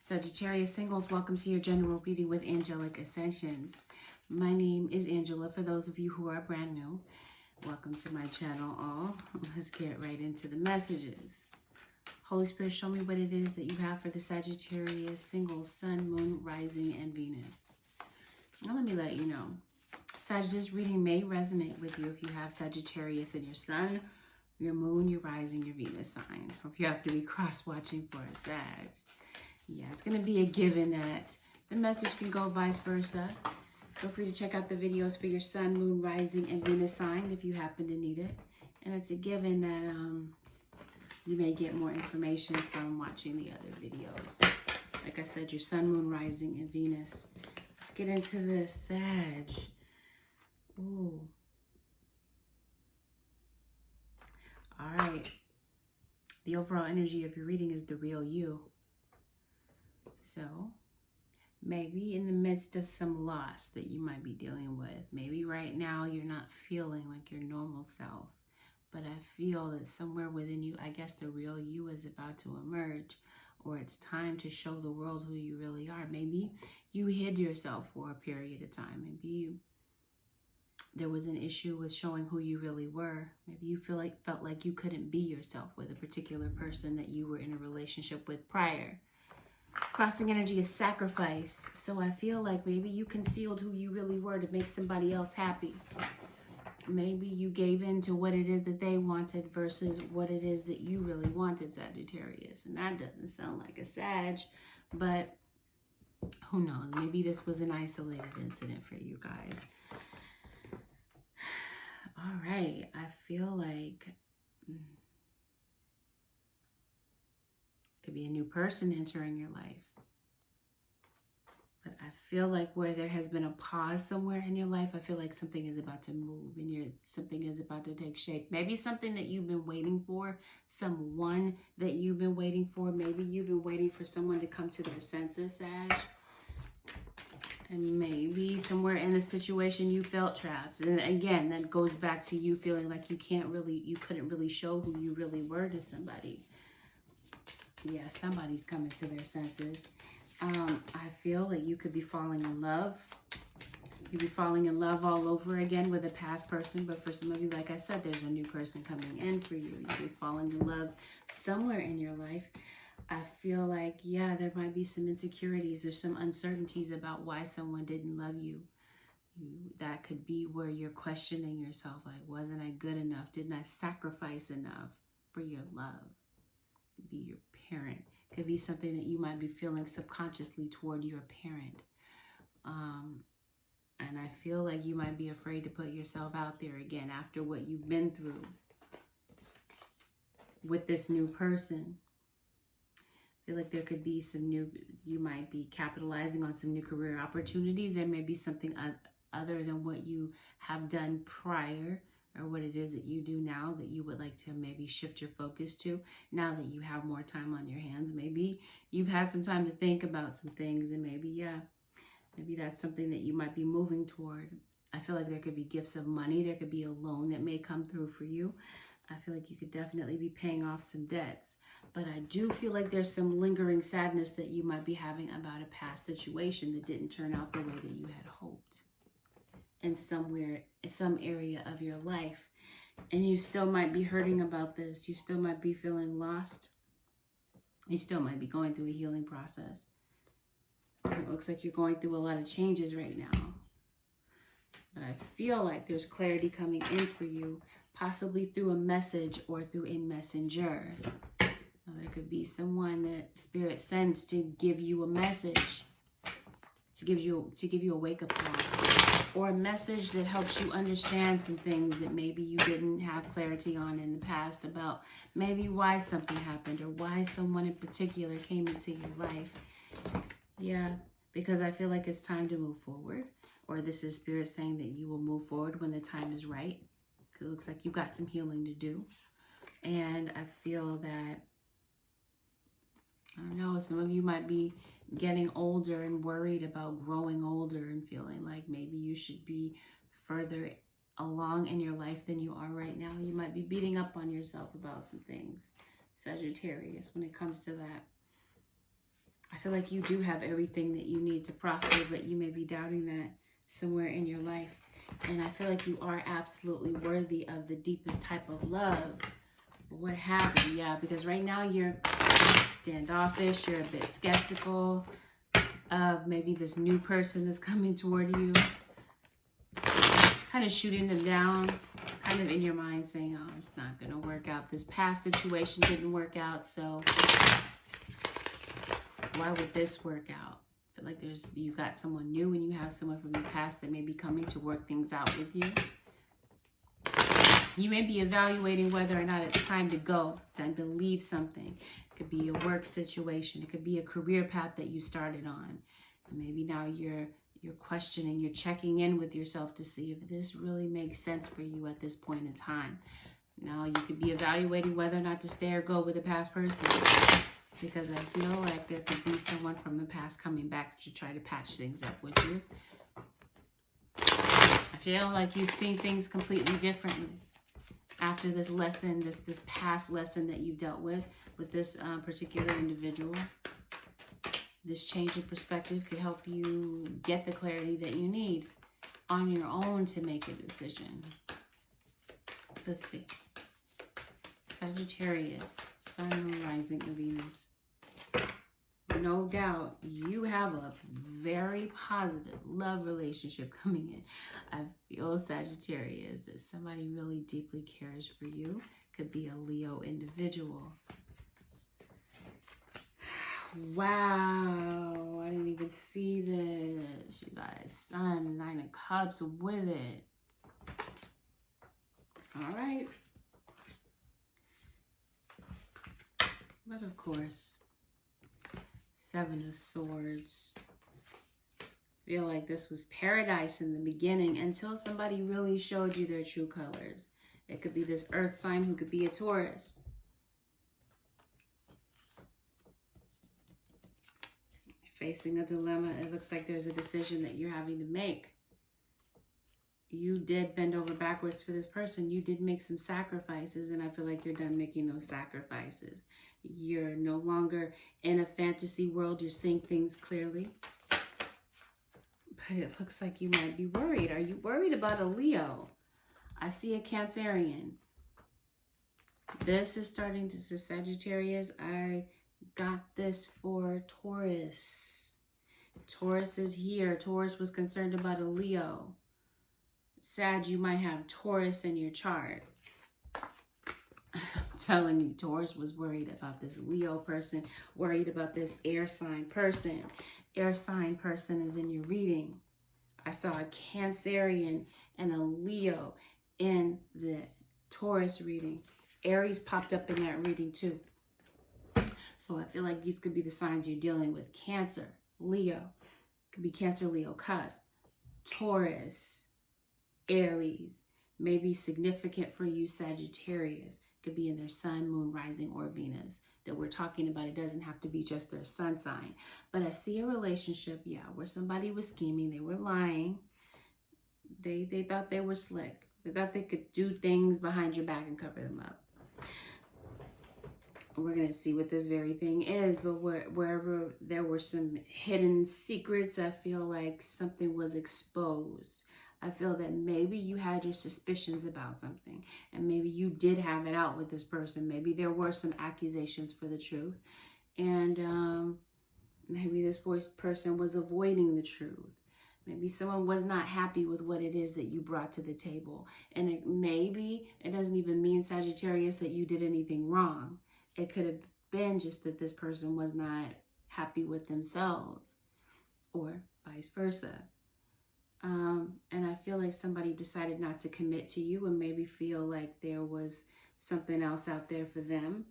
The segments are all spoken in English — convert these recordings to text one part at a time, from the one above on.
Sagittarius singles, welcome to your general reading with Angelic Ascensions. My name is Angela. For those of you who are brand new, welcome to my channel all. Let's get right into the messages. Holy Spirit, show me what it is that you have for the Sagittarius singles, Sun, Moon, Rising, and Venus. Now let me let you know. This reading may resonate with you if you have Sagittarius in your Sun, your Moon, your Rising, your Venus signs. Or if you have to be cross-watching for a Sag. Yeah, it's going to be a given that the message can go vice versa. Feel free to check out the videos for your Sun, Moon, Rising, and Venus sign if you happen to need it. And it's a given that you may get more information from watching the other videos. Like I said, your Sun, Moon, Rising, and Venus. Let's get into this, Sag. Ooh. All right. The overall energy of your reading is the real you. So, maybe in the midst of some loss that you might be dealing with, maybe right now you're not feeling like your normal self, but I feel that somewhere within you, I guess the real you is about to emerge, or it's time to show the world who you really are. Maybe you hid yourself for a period of time. Maybe there was an issue with showing who you really were. Maybe you felt like you couldn't be yourself with a particular person that you were in a relationship with prior. Crossing energy is sacrifice. So I feel like maybe you concealed who you really were to make somebody else happy. Maybe you gave in to what it is that they wanted versus what it is that you really wanted, Sagittarius. And that doesn't sound like a Sag, but who knows? Maybe this was an isolated incident for you guys. All right. I feel like could be a new person entering your life. But I feel like where there has been a pause somewhere in your life, I feel like something is about to move and something is about to take shape. Maybe something that you've been waiting for, someone that you've been waiting for. Maybe you've been waiting for someone to come to their senses, Sag. And maybe somewhere in a situation you felt trapped. And again, that goes back to you feeling like you couldn't really show who you really were to somebody. Yeah, somebody's coming to their senses. I feel like you could be falling in love. You'd be falling in love all over again with a past person. But for some of you, like I said, there's a new person coming in for you. You'd be falling in love somewhere in your life. I feel like, yeah, there might be some insecurities or some uncertainties about why someone didn't love you. That could be where you're questioning yourself. Like, wasn't I good enough? Didn't I sacrifice enough for your love? Be your parent. Could be something that you might be feeling subconsciously toward your parent. And I feel like you might be afraid to put yourself out there again after what you've been through with this new person. I feel like there could be you might be capitalizing on some new career opportunities. There may be something other than what you have done prior, or what it is that you do now that you would like to maybe shift your focus to now that you have more time on your hands. Maybe you've had some time to think about some things, and maybe that's something that you might be moving toward. I feel like there could be gifts of money. There could be a loan that may come through for you. I feel like you could definitely be paying off some debts. But I do feel like there's some lingering sadness that you might be having about a past situation that didn't turn out the way that you had hoped. In some area of your life, and you still might be hurting about this. You still might be feeling lost. You still might be going through a healing process. It looks like you're going through a lot of changes right now, but I feel like there's clarity coming in for you, possibly through a message or through a messenger. Now, there could be someone that Spirit sends to give you a message, to give you a wake-up call, or a message that helps you understand some things that maybe you didn't have clarity on in the past about maybe why something happened or why someone in particular came into your life. Yeah, because I feel like it's time to move forward, or this is Spirit saying that you will move forward when the time is right. It looks like you've got some healing to do. And I feel that, I don't know, some of you might be getting older and worried about growing older and feeling like maybe you should be further along in your life than you are right now. You might be beating up on yourself about some things, Sagittarius, when it comes to that. I feel like you do have everything that you need to prosper, but you may be doubting that somewhere in your life. And I feel like you are absolutely worthy of the deepest type of love. What happened? Yeah, because right now you're standoffish, you're a bit skeptical of maybe this new person that's coming toward you. Kind of shooting them down, kind of in your mind saying, oh, it's not going to work out. This past situation didn't work out, so why would this work out? I feel like you've got someone new and you have someone from the past that may be coming to work things out with you. You may be evaluating whether or not it's time to go, time to leave something. It could be a work situation. It could be a career path that you started on. And maybe now you're questioning, you're checking in with yourself to see if this really makes sense for you at this point in time. Now you could be evaluating whether or not to stay or go with a past person. Because I feel like there could be someone from the past coming back to try to patch things up with you. I feel like you've seen things completely differently after this lesson, this past lesson that you dealt with this particular individual. This change in perspective could help you get the clarity that you need on your own to make a decision. Let's see. Sagittarius, Sun, Moon, Rising, and Venus. No doubt you have a very positive love relationship coming in. I feel, Sagittarius, that somebody really deeply cares for you. Could be a Leo individual. Wow, I didn't even see this. You guys, Sun, Nine of Cups with it. All right. But of course, Seven of Swords. Feel like this was paradise in the beginning until somebody really showed you their true colors. It could be this earth sign who could be a Taurus. Facing a dilemma. It looks like there's a decision that you're having to make. You did bend over backwards for this person. You did make some sacrifices, and I feel like you're done making those sacrifices. You're no longer in a fantasy world. You're seeing things clearly. But it looks like you might be worried. Are you worried about a Leo? I see a Cancerian. This is starting to say Sagittarius. I got this for Taurus. Taurus is here. Taurus was concerned about a Leo. Sag, you might have Taurus in your chart. I'm telling you, Taurus was worried about this Leo person, worried about this air sign person. Air sign person is in your reading. I saw a Cancerian and a Leo in the Taurus reading. Aries popped up in that reading too. So I feel like these could be the signs you're dealing with. Cancer, Leo. Could be Cancer, Leo, cusp. Taurus, Aries. May be significant for you, Sagittarius. Could be in their sun, moon, rising, or Venus that we're talking about. It doesn't have to be just their sun sign. But I see a relationship, yeah, where somebody was scheming. They were lying. They thought they were slick. They thought they could do things behind your back and cover them up. We're going to see what this very thing is, but wherever there were some hidden secrets, I feel like something was exposed. I feel that maybe you had your suspicions about something, and maybe you did have it out with this person. Maybe there were some accusations for the truth, and maybe this person was avoiding the truth. Maybe someone was not happy with what it is that you brought to the table, and it doesn't even mean, Sagittarius, that you did anything wrong. It could have been just that this person was not happy with themselves, or vice versa. And I feel like somebody decided not to commit to you and maybe feel like there was something else out there for them.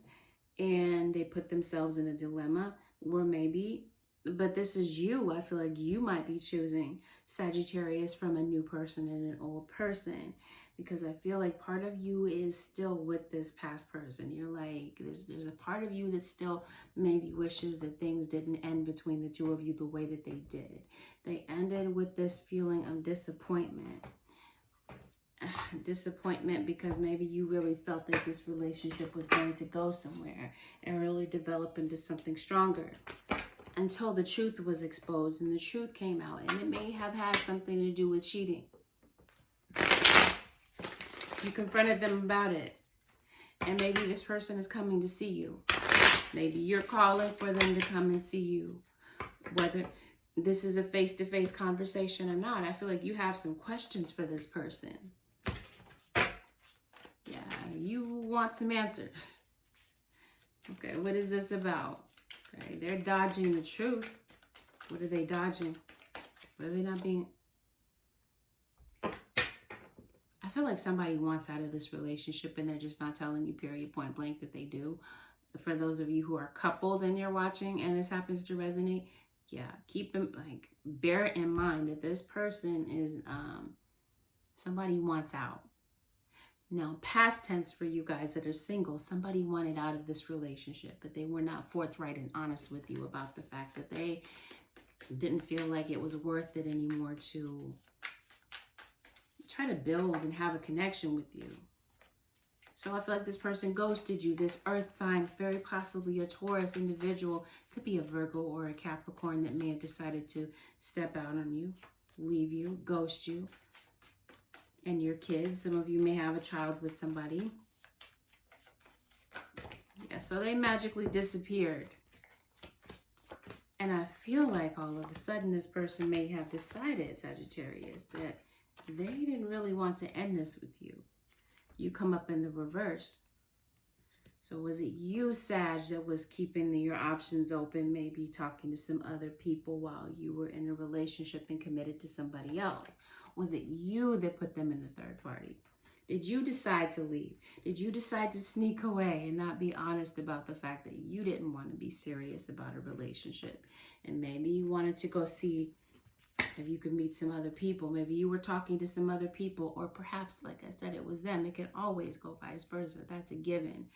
And they put themselves in a dilemma, or maybe, but this is you. I feel like you might be choosing Sagittarius from a new person and an old person. Because I feel like part of you is still with this past person. You're like, there's a part of you that still maybe wishes that things didn't end between the two of you the way that they did. They ended with this feeling of disappointment. Disappointment because maybe you really felt that this relationship was going to go somewhere and really develop into something stronger. until the truth was exposed and the truth came out. And it may have had something to do with cheating. You confronted them about it. And maybe this person is coming to see you. Maybe you're calling for them to come and see you. Whether this is a face-to-face conversation or not, I feel like you have some questions for this person. Yeah, you want some answers. Okay, what is this about? Okay, they're dodging the truth. What are they dodging? What are they not being? I feel like somebody wants out of this relationship and they're just not telling you, period, point blank, that they do. For those of you who are coupled and you're watching and this happens to resonate, yeah, bear in mind that this person is, somebody wants out. Now, past tense for you guys that are single, somebody wanted out of this relationship, but they were not forthright and honest with you about the fact that they didn't feel like it was worth it anymore to try to build and have a connection with you. So I feel like this person ghosted you. This earth sign, very possibly a Taurus individual, could be a Virgo or a Capricorn that may have decided to step out on you, leave you, ghost you. And your kids, some of you may have a child with somebody. Yeah, so they magically disappeared. And I feel like all of a sudden this person may have decided, Sagittarius, that they didn't really want to end this with you. You come up in the reverse. So was it you, Sag, that was keeping your options open, maybe talking to some other people while you were in a relationship and committed to somebody else? Was it you that put them in the third party? Did you decide to leave? Did you decide to sneak away and not be honest about the fact that you didn't want to be serious about a relationship? And maybe you wanted to go see if you could meet some other people. Maybe you were talking to some other people, or perhaps, like I said, it was them. It can always go vice versa. That's a given.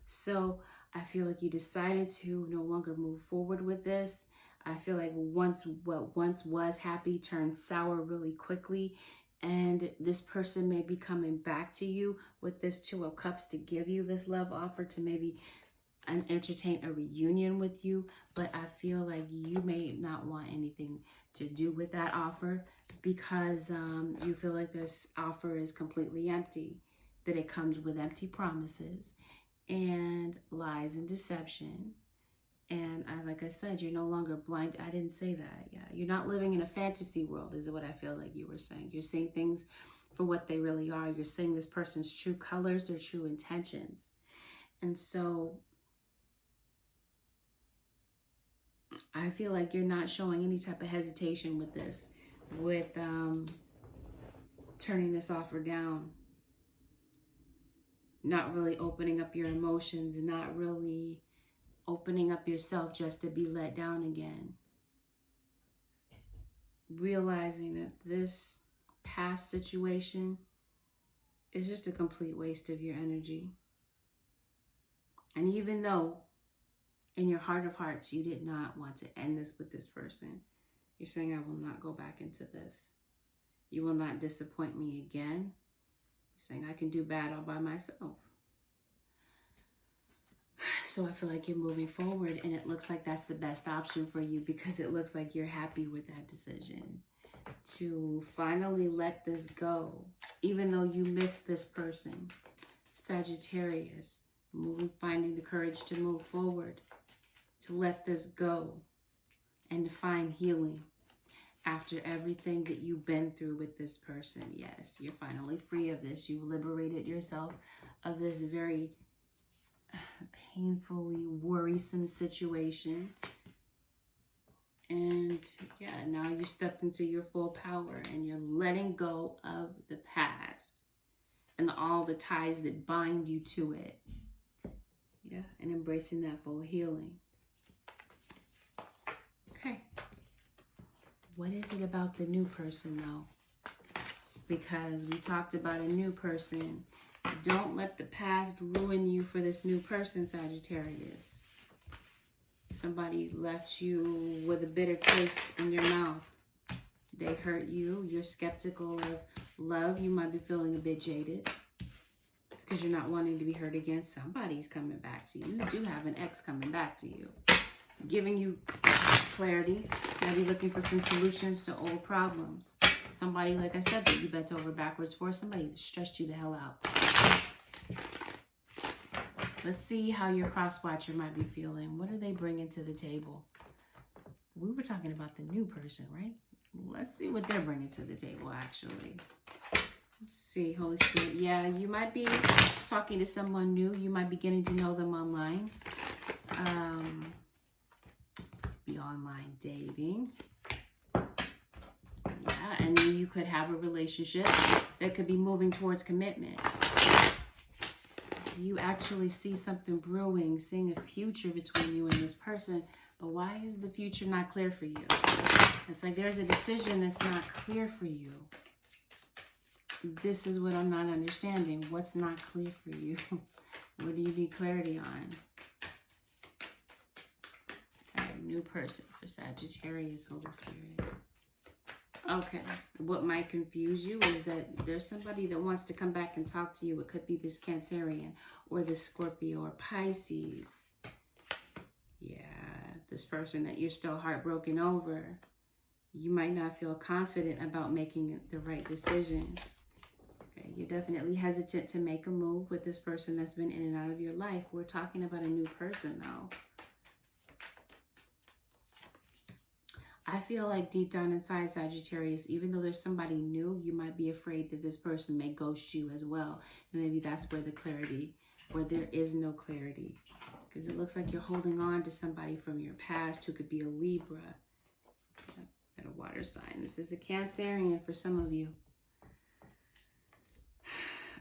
So I feel like you decided to no longer move forward with this. I feel like what once was happy turned sour really quickly. And this person may be coming back to you with this Two of Cups to give you this love offer, to maybe entertain a reunion with you. But I feel like you may not want anything to do with that offer because you feel like this offer is completely empty, that it comes with empty promises and lies and deception. And like I said, you're no longer blind. I didn't say that. Yeah, you're not living in a fantasy world, is what I feel like you were saying. You're seeing things for what they really are. You're seeing this person's true colors, their true intentions. And so I feel like you're not showing any type of hesitation with this, with turning this offer down. Not really opening up your emotions, not really opening up yourself just to be let down again. Realizing that this past situation is just a complete waste of your energy. And even though in your heart of hearts you did not want to end this with this person, you're saying, I will not go back into this. You will not disappoint me again. You're saying, I can do bad all by myself. So I feel like you're moving forward, and it looks like that's the best option for you, because it looks like you're happy with that decision to finally let this go, even though you miss this person. Sagittarius, finding the courage to move forward, to let this go, and to find healing after everything that you've been through with this person. Yes, you're finally free of this. You've liberated yourself of this very painfully worrisome situation. And yeah, now you stepped into your full power and you're letting go of the past and all the ties that bind you to it. Yeah, and embracing that full healing. Okay. What is it about the new person though? Because we talked about a new person. Don't let the past ruin you for this new person, Sagittarius. Somebody left you with a bitter taste in your mouth. They hurt you. You're skeptical of love. You might be feeling a bit jaded because you're not wanting to be hurt again. Somebody's coming back to you. You do have an ex coming back to you. giving you clarity. Maybe looking for some solutions to old problems. Somebody, like I said, that you bent over backwards for. Somebody that stressed you the hell out. Let's see how your cross-watcher might be feeling. What are they bringing to the table? We were talking about the new person, right? Let's see what they're bringing to the table, actually. Let's see, Holy Spirit. Yeah, you might be talking to someone new. You might be getting to know them online. Be online dating. Yeah, and then you could have a relationship that could be moving towards commitment. You actually see something brewing, seeing a future between you and this person. But why is the future not clear for you? It's like there's a decision that's not clear for you. This is what I'm not understanding. What's not clear for you? What do you need clarity on? Okay, new person for Sagittarius, Holy Spirit. Okay, what might confuse you is that there's somebody that wants to come back and talk to you. It could be this Cancerian or this Scorpio or Pisces. Yeah, this person that you're still heartbroken over. You might not feel confident about making the right decision. Okay, you're definitely hesitant to make a move with this person that's been in and out of your life. We're talking about a new person, though. I feel like deep down inside, Sagittarius, even though there's somebody new, you might be afraid that this person may ghost you as well. And maybe that's where the clarity, where there is no clarity. Because it looks like you're holding on to somebody from your past who could be a Libra and a water sign. This is a Cancerian for some of you.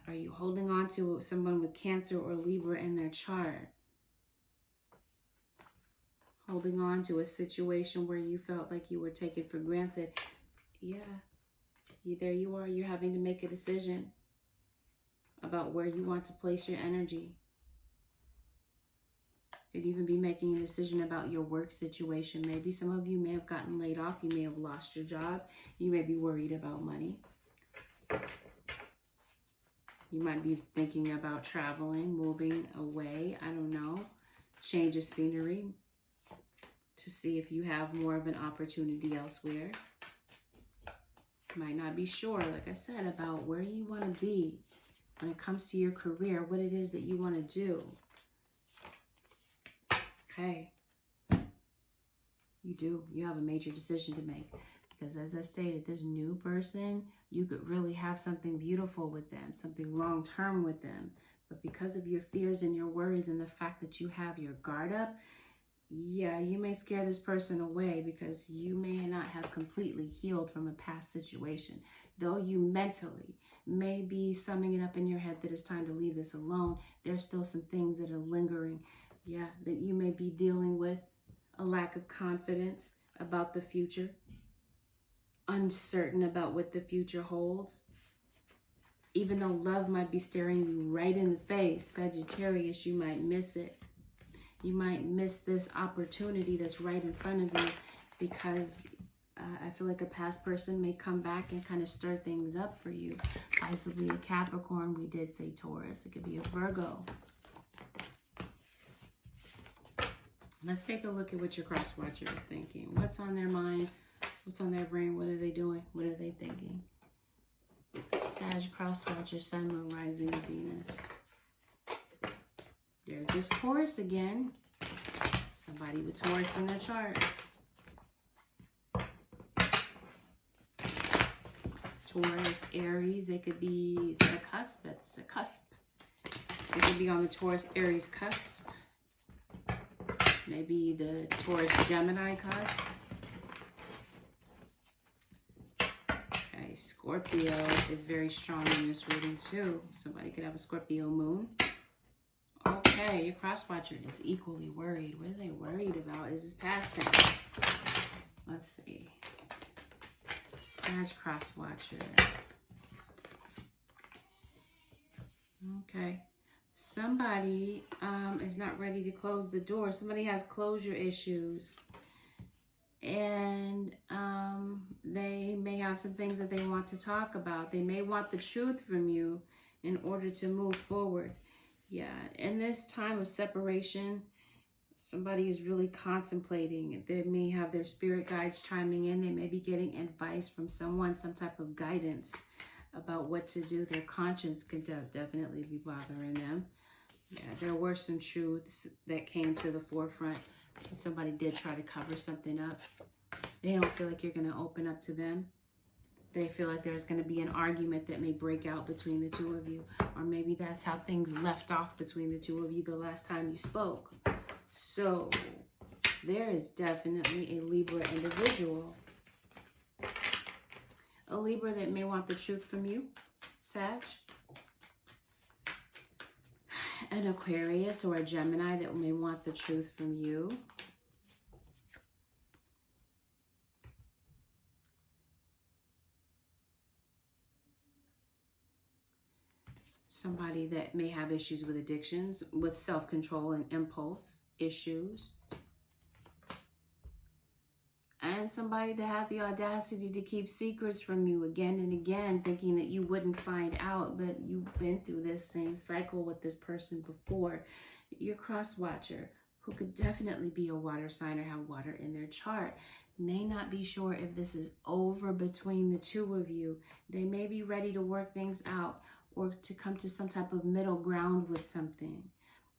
Are you holding on to someone with Cancer or Libra in their chart? Holding on to a situation where you felt like you were taken for granted. Yeah, there you are. You're having to make a decision about where you want to place your energy. Could even be making a decision about your work situation. Maybe some of you may have gotten laid off. You may have lost your job. You may be worried about money. You might be thinking about traveling, moving away. I don't know. Change of scenery to see if you have more of an opportunity elsewhere. Might not be sure, like I said, about where you want to be when it comes to your career, what it is that you want to do. Okay. You do. You have a major decision to make. Because as I stated, this new person, you could really have something beautiful with them, something long-term with them. But because of your fears and your worries and the fact that you have your guard up, yeah, you may scare this person away because you may not have completely healed from a past situation. Though you mentally may be summing it up in your head that it's time to leave this alone, there's still some things that are lingering. Yeah, that you may be dealing with. A lack of confidence about the future. Uncertain about what the future holds. Even though love might be staring you right in the face, Sagittarius, you might miss it. You might miss this opportunity that's right in front of you because I feel like a past person may come back and kind of stir things up for you. Possibly a Capricorn. We did say Taurus. It could be a Virgo. Let's take a look at what your cross watcher is thinking. What's on their mind? What's on their brain? What are they doing? What are they thinking? Sag cross watcher, Sun, Moon, Rising, Venus. There's this Taurus again. Somebody with Taurus in their chart. Taurus, Aries. It could be, is that a cusp? That's a cusp. It could be on the Taurus, Aries cusp. Maybe the Taurus, Gemini cusp. Okay, Scorpio is very strong in this reading too. Somebody could have a Scorpio moon. Okay, your cross watcher is equally worried. What are they worried about? Is this past tense? Let's see. Sag cross watcher. Okay. Somebody is not ready to close the door. Somebody has closure issues. And they may have some things that they want to talk about. They may want the truth from you in order to move forward. Yeah, in this time of separation, Somebody is really contemplating. They may have their spirit guides chiming in. They may be getting advice from someone, some type of guidance about what to do. Their conscience could definitely be bothering them. Yeah, there were some truths that came to the forefront. Somebody did try to cover something up. They don't feel like you're going to open up to them. They feel like there's going to be an argument that may break out between the two of you. Or maybe that's how things left off between the two of you the last time you spoke. So there is definitely a Libra individual. A Libra that may want the truth from you, Sag. An Aquarius or a Gemini that may want the truth from you. Somebody that may have issues with addictions, with self-control and impulse issues. And somebody that had the audacity to keep secrets from you again and again, thinking that you wouldn't find out, but you've been through this same cycle with this person before. Your cross watcher, who could definitely be a water sign or have water in their chart, may not be sure if this is over between the two of you. They may be ready to work things out or to come to some type of middle ground with something.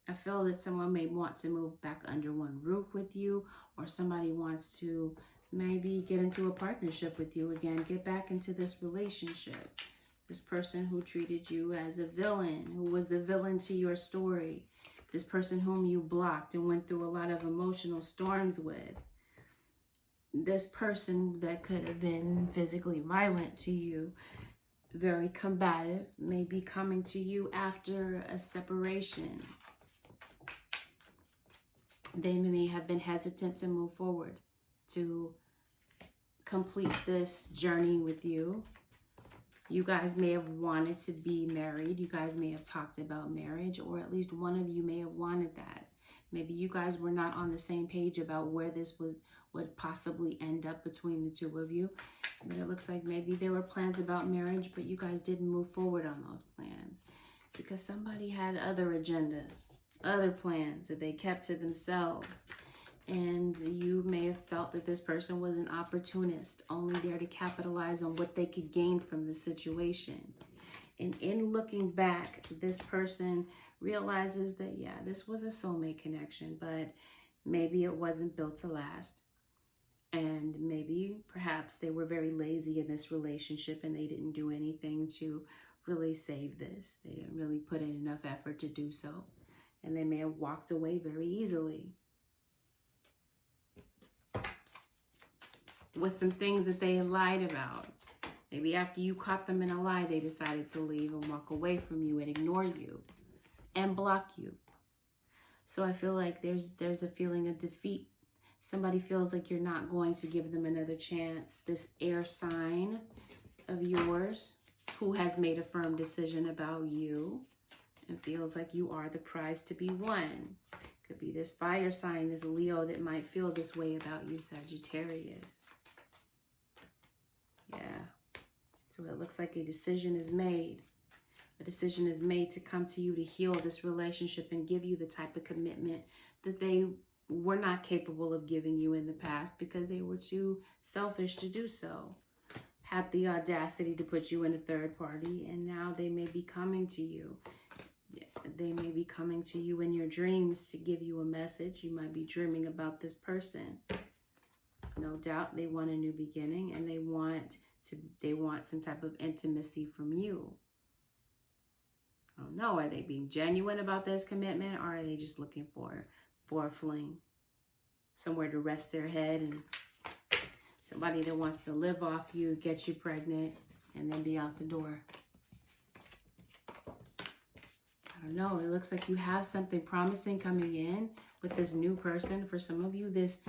I feel that someone may want to move back under one roof with you, or somebody wants to maybe get into a partnership with you again, get back into this relationship. This person who treated you as a villain, who was the villain to your story. This person whom you blocked and went through a lot of emotional storms with. This person that could have been physically violent to you, very combative, may be coming to you after a separation. They may have been hesitant to move forward, to complete this journey with you. You guys may have wanted to be married. You guys may have talked about marriage, or at least one of you may have wanted that. Maybe you guys were not on the same page about where this would possibly end up between the two of you. But it looks like maybe there were plans about marriage, but you guys didn't move forward on those plans because somebody had other agendas, other plans that they kept to themselves. And you may have felt that this person was an opportunist, only there to capitalize on what they could gain from the situation. And in looking back, this person realizes that, yeah, this was a soulmate connection, but maybe it wasn't built to last. And maybe perhaps they were very lazy in this relationship and they didn't do anything to really save this. They didn't really put in enough effort to do so. And they may have walked away very easily with some things that they lied about. Maybe after you caught them in a lie, they decided to leave and walk away from you and ignore you and block you. So I feel like there's a feeling of defeat. Somebody feels like you're not going to give them another chance. This air sign of yours who has made a firm decision about you and feels like you are the prize to be won. Could be this fire sign, this Leo, that might feel this way about you, Sagittarius. Yeah. So it looks like a decision is made. A decision is made to come to you to heal this relationship and give you the type of commitment that they were not capable of giving you in the past because they were too selfish to do so. Had the audacity to put you in a third party, and now they may be coming to you. They may be coming to you in your dreams to give you a message. You might be dreaming about this person. No doubt they want a new beginning, and they want some type of intimacy from you. I don't know. Are they being genuine about this commitment, or are they just looking for a fling? Somewhere to rest their head, and somebody that wants to live off you, get you pregnant, and then be out the door. I don't know. It looks like you have something promising coming in with this new person. For some of you, this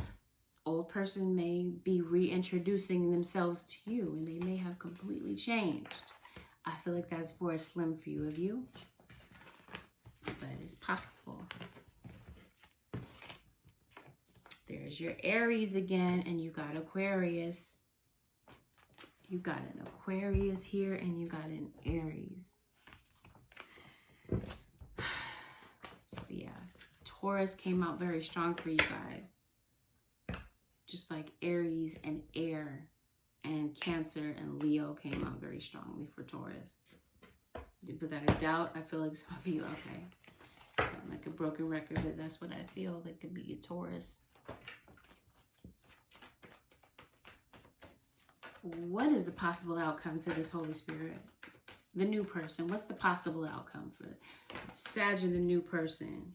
old person may be reintroducing themselves to you, and they may have completely changed. I feel like that's for a slim few of you, but it's possible. There's your Aries again, and you got Aquarius. You got an Aquarius here, and you got an Aries. So yeah, Taurus came out very strong for you guys. Just like Aries and Air and Cancer and Leo came out very strongly for Taurus. Without a doubt, I feel like some of you, okay, sound like a broken record, but that's what I feel. That could be a Taurus. What is the possible outcome to this Holy Spirit? The new person. What's the possible outcome for Sag and the new person?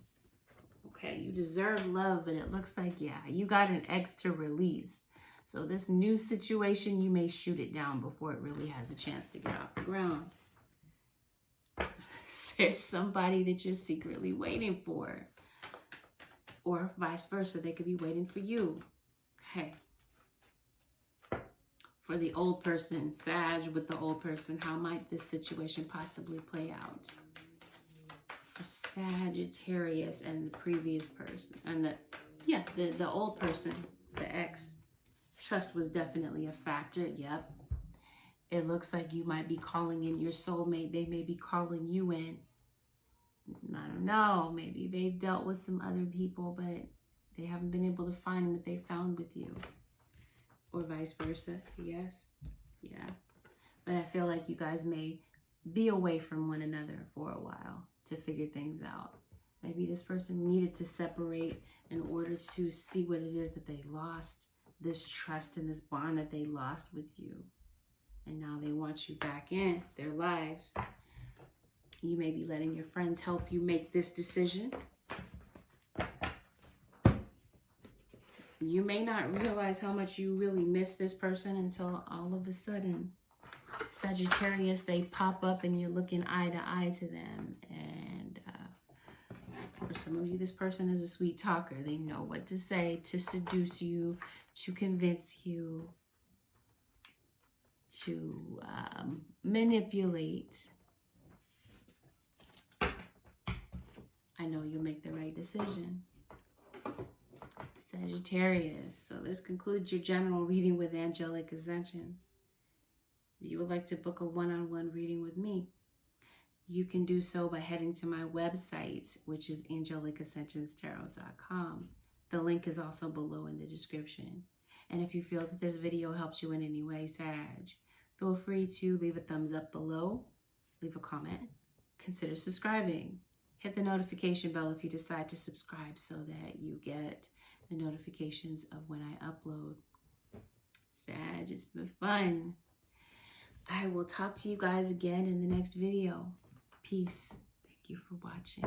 Okay, you deserve love, but it looks like, yeah, you got an ex to release. So this new situation, you may shoot it down before it really has a chance to get off the ground. There's somebody that you're secretly waiting for. Or vice versa, they could be waiting for you. Okay. For the old person, Sag with the old person, how might this situation possibly play out? For Sagittarius and the previous person, and the old person, the ex, trust was definitely a factor. Yep. It looks like you might be calling in your soulmate. They may be calling you in. I don't know. Maybe they've dealt with some other people, but they haven't been able to find what they found with you. Or vice versa. Yes. Yeah. But I feel like you guys may be away from one another for a while to figure things out. Maybe this person needed to separate in order to see what it is that they lost. This trust and this bond that they lost with you. And now they want you back in their lives. You may be letting your friends help you make this decision. You may not realize how much you really miss this person until all of a sudden, Sagittarius, they pop up and you're looking eye to eye to them. And for some of you, this person is a sweet talker. They know what to say to seduce you, to convince you, to manipulate. I know you'll make the right decision. Sagittarius. So this concludes your general reading with Angelic Ascensions. If you would like to book a one-on-one reading with me, you can do so by heading to my website, which is AngelicAscensionsTarot.com. The link is also below in the description. And if you feel that this video helps you in any way, Sag, feel free to leave a thumbs up below, leave a comment, consider subscribing. Hit the notification bell if you decide to subscribe so that you get the notifications of when I upload. Sag, it's been fun. I will talk to you guys again in the next video. Peace. Thank you for watching.